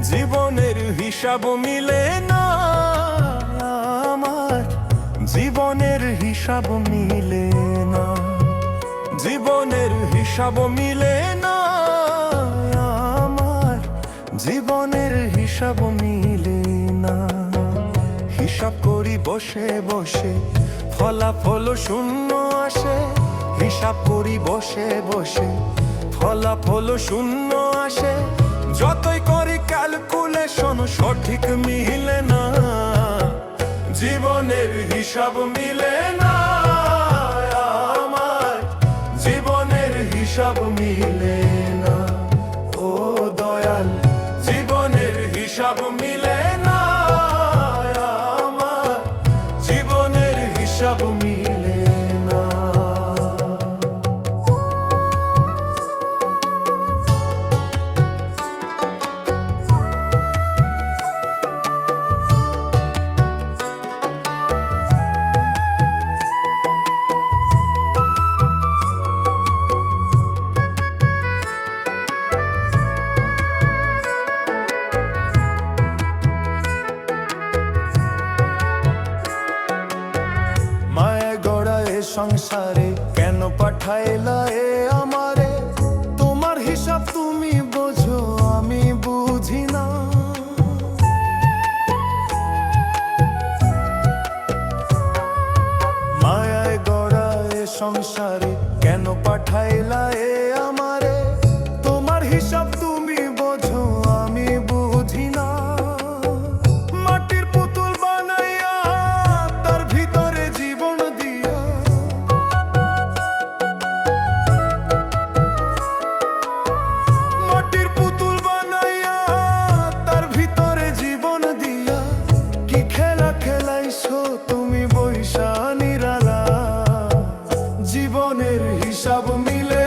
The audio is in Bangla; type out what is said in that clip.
জীবনের হিসাব মিলে না আমার, জীবনের হিসাব মিলে না, জীবনের হিসাব মিলে না আমার, জীবনের হিসাব মিলে না। হিসাব করি বসে বসে, ফলাফল শূন্য আসে। হিসাব করি বসে বসে, ফলাফল শূন্য আসে। যতই করি ক্যালকুলেশন সঠিক মিলে না, জীবনের হিসাব মিলে না আমার, জীবনের হিসাব মিলে না। ও দয়াল, জীবনের হিসাব মিলে না আমার, জীবনের হিসাব মিলে না। সংসারে কেন পাঠাইলা এ আমারে? তোমার হিসাব তুমি বোঝো, আমি বুঝি না। মায়ায় গড়া এ সংসারে কেন পাঠাইলা এ আমারে? তোমার হিসাব তুমি বোঝো, আমি বুঝি না। মাটির পুতুল বানাইয়া তার ভিতরে জীবন দিয়া, মাটির পুতুল বানাইয়া তার ভিতরে জীবন দিয়া, কি খেলা খেলাইছো তুমি বৈশা নিরালা। জীবনের হিসাব মিলে